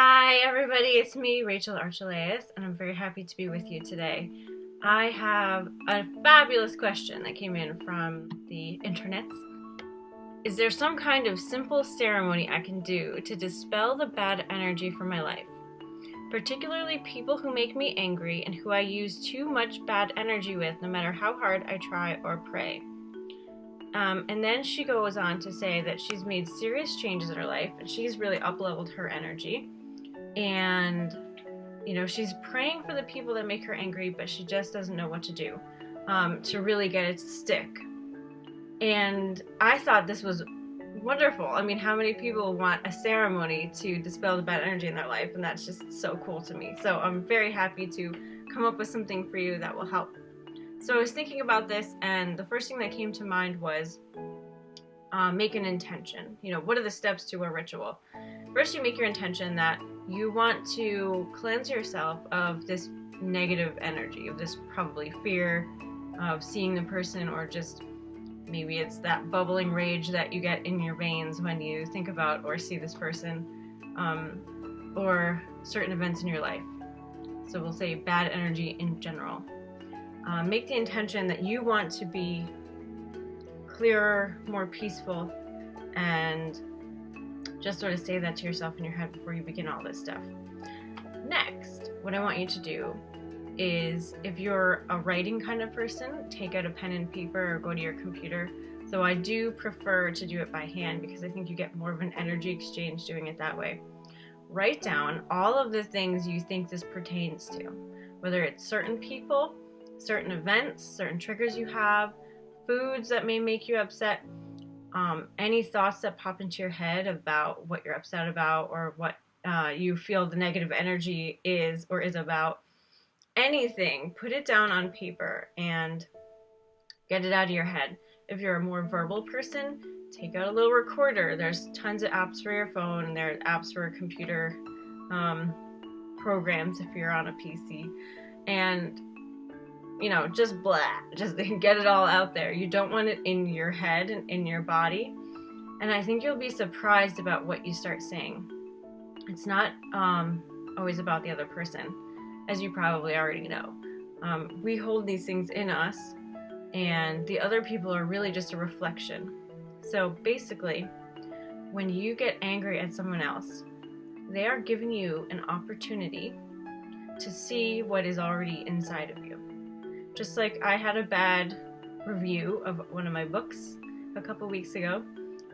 Hi everybody, it's me, Rachel Archelaus, and I'm very happy to be with you today. I have a fabulous question that came in from the internet. Is there some kind of simple ceremony I can do to dispel the bad energy from my life? Particularly people who make me angry and who I use too much bad energy with no matter how hard I try or pray. And then she goes on to say that she's made serious changes in her life and she's really up-leveled her energy. And, she's praying for the people that make her angry, but she just doesn't know what to do to really get it to stick. And I thought this was wonderful. I mean, how many people want a ceremony to dispel the bad energy in their life? And that's just so cool to me. So I'm very happy to come up with something for you that will help. So I was thinking about this, and the first thing that came to mind was make an intention. What are the steps to a ritual? First, you make your intention that you want to cleanse yourself of this negative energy, of this probably fear of seeing the person, or just maybe it's that bubbling rage that you get in your veins when you think about or see this person, or certain events in your life. So we'll say bad energy in general. Make the intention that you want to be clearer, more peaceful, and just sort of say that to yourself in your head before you begin all this stuff. Next, what I want you to do is, if you're a writing kind of person, take out a pen and paper or go to your computer. So I do prefer to do it by hand because I think you get more of an energy exchange doing it that way. Write down all of the things you think this pertains to, whether it's certain people, certain events, certain triggers you have, foods that may make you upset, any thoughts that pop into your head about what you're upset about or what you feel the negative energy is or is about. Anything, put it down on paper and get it out of your head. If you're a more verbal person, take out a little recorder. There's tons of apps for your phone, and there are apps for computer programs if you're on a PC. And just get it all out there. You don't want it in your head and in your body. And I think you'll be surprised about what you start saying. It's not always about the other person, as you probably already know. We hold these things in us, and the other people are really just a reflection. So basically, when you get angry at someone else, they are giving you an opportunity to see what is already inside of you. Just like I had a bad review of one of my books a couple weeks ago,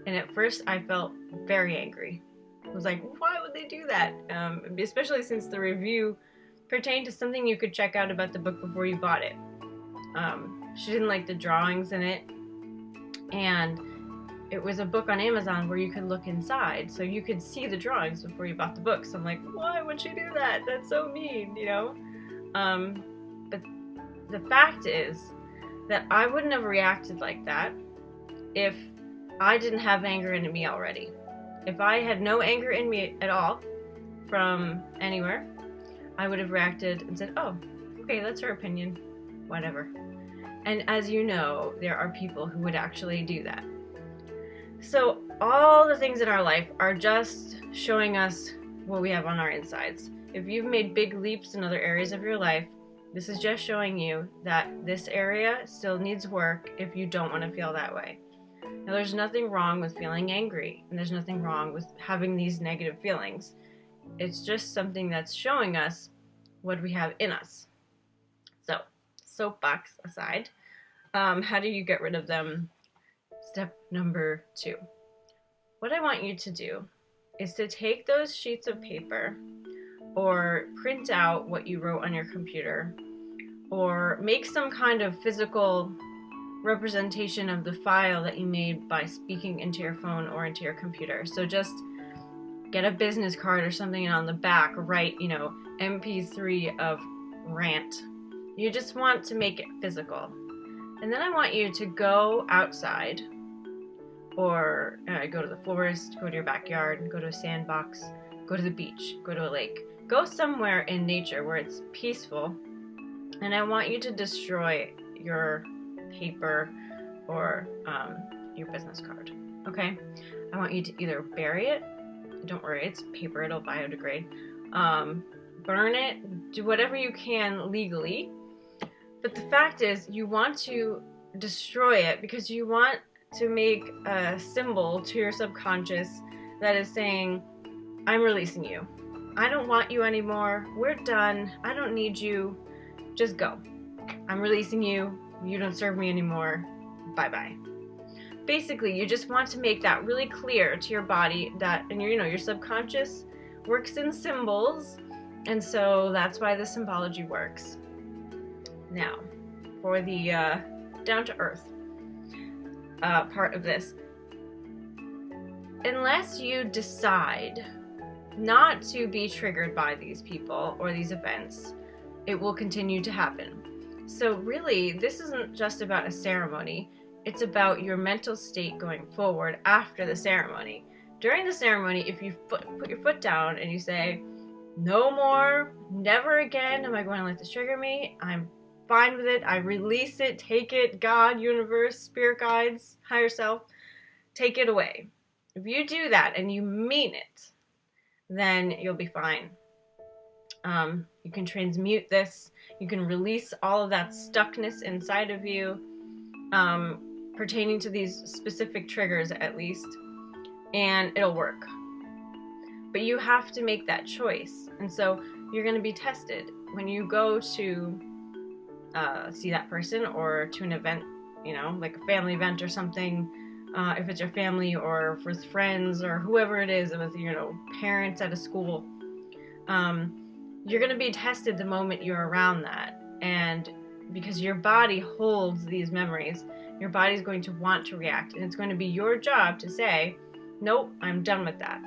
and at first I felt very angry. I was like, why would they do that? Especially since the review pertained to something you could check out about the book before you bought it. She didn't like the drawings in it, and it was a book on Amazon where you could look inside, so you could see the drawings before you bought the book. So I'm like, why would she do that? That's so mean, But the fact is that I wouldn't have reacted like that if I didn't have anger in me already. If I had no anger in me at all from anywhere, I would have reacted and said, oh, okay, that's her opinion, whatever. And as you know, there are people who would actually do that. So all the things in our life are just showing us what we have on our insides. If you've made big leaps in other areas of your life, this is just showing you that this area still needs work if you don't want to feel that way. Now, there's nothing wrong with feeling angry, and there's nothing wrong with having these negative feelings. It's just something that's showing us what we have in us. So, soapbox aside, how do you get rid of them? Step number 2. What I want you to do is to take those sheets of paper, or print out what you wrote on your computer, or make some kind of physical representation of the file that you made by speaking into your phone or into your computer. So just get a business card or something, and on the back write, MP3 of rant. You just want to make it physical. And then I want you to go outside, or go to the forest, go to your backyard, go to a sandbox, go to the beach, go to a lake. Go somewhere in nature where it's peaceful, and I want you to destroy your paper or your business card, okay? I want you to either bury it don't worry, it's paper, it'll biodegrade. Burn it, do whatever you can legally. But the fact is, you want to destroy it because you want to make a symbol to your subconscious that is saying, I'm releasing you. I don't want you anymore. We're done. I don't need you. Just go. I'm releasing you. You don't serve me anymore. Bye-bye. Basically, you just want to make that really clear to your body that, and your subconscious works in symbols, and so that's why the symbology works. Now, for the down-to-earth part of this. Unless you decide not to be triggered by these people or these events, it will continue to happen. So really, this isn't just about a ceremony. It's about your mental state going forward after the ceremony. During the ceremony, if you put your foot down and you say, no more, never again am I going to let this trigger me, I'm fine with it, I release it, take it, God, universe, spirit guides, higher self, take it away. If you do that and you mean it, then you'll be fine. You can transmute this. You can release all of that stuckness inside of you, pertaining to these specific triggers at least, and it'll work. But you have to make that choice. And so you're going to be tested when you go to see that person or to an event, like a family event or something. If it's your family or with friends or whoever it is, with parents at a school, you're going to be tested the moment you're around that. And because your body holds these memories, your body's going to want to react, and it's going to be your job to say, nope, I'm done with that.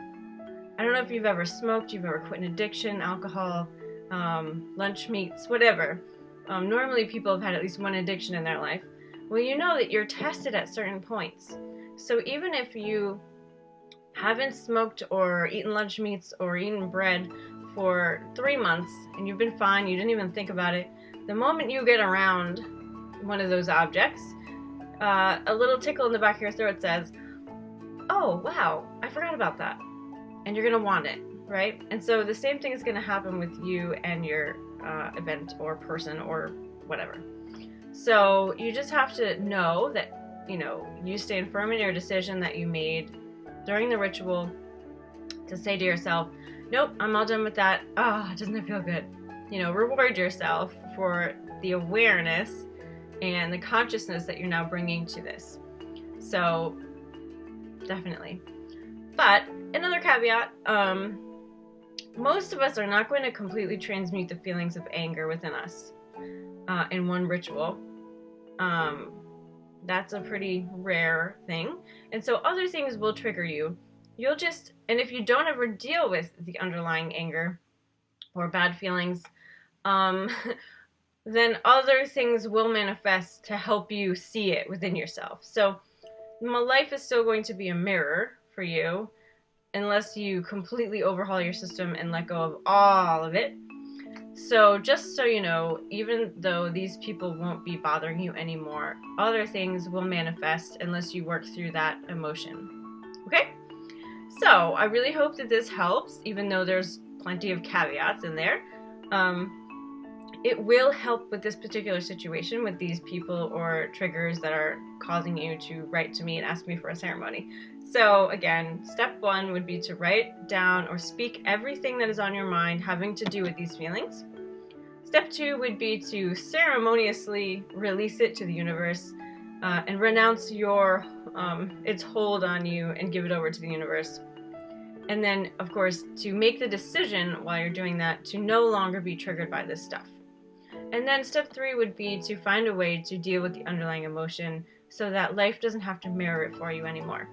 I don't know if you've ever smoked, you've ever quit an addiction, alcohol, lunch meats, whatever. Normally people have had at least one addiction in their life. Well, you know that you're tested at certain points. So even if you haven't smoked or eaten lunch meats or eaten bread for 3 months and you've been fine, you didn't even think about it, the moment you get around one of those objects, a little tickle in the back of your throat says, oh, wow, I forgot about that. And you're going to want it, right? And so the same thing is going to happen with you and your event or person or whatever. So you just have to know that, you stand firm in your decision that you made during the ritual to say to yourself, nope, I'm all done with that. Oh, doesn't it feel good? Reward yourself for the awareness and the consciousness that you're now bringing to this. So, definitely. But, another caveat, most of us are not going to completely transmute the feelings of anger within us in one ritual. That's a pretty rare thing. And so other things will trigger you. And if you don't ever deal with the underlying anger or bad feelings, then other things will manifest to help you see it within yourself. So life is still going to be a mirror for you unless you completely overhaul your system and let go of all of it. So just so you know, even though these people won't be bothering you anymore, other things will manifest unless you work through that emotion. Okay? So I really hope that this helps, even though there's plenty of caveats in there. It will help with this particular situation with these people or triggers that are causing you to write to me and ask me for a ceremony. So again, step 1 would be to write down or speak everything that is on your mind having to do with these feelings. Step 2 would be to ceremoniously release it to the universe and renounce its hold on you and give it over to the universe. And then, of course, to make the decision while you're doing that to no longer be triggered by this stuff. And then step 3 would be to find a way to deal with the underlying emotion so that life doesn't have to mirror it for you anymore.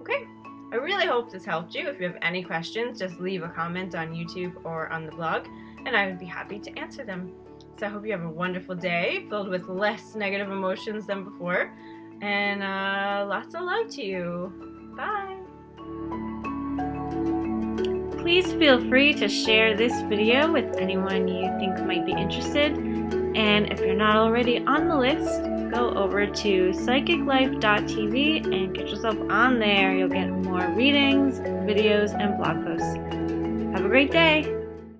Okay? I really hope this helped you. If you have any questions, just leave a comment on YouTube or on the blog, and I would be happy to answer them. So I hope you have a wonderful day filled with less negative emotions than before, and lots of love to you. Bye! Please feel free to share this video with anyone you think might be interested, And if you're not already on the list, go over to psychiclife.tv and get yourself on there. You'll get more readings, videos, and blog posts. Have a great day!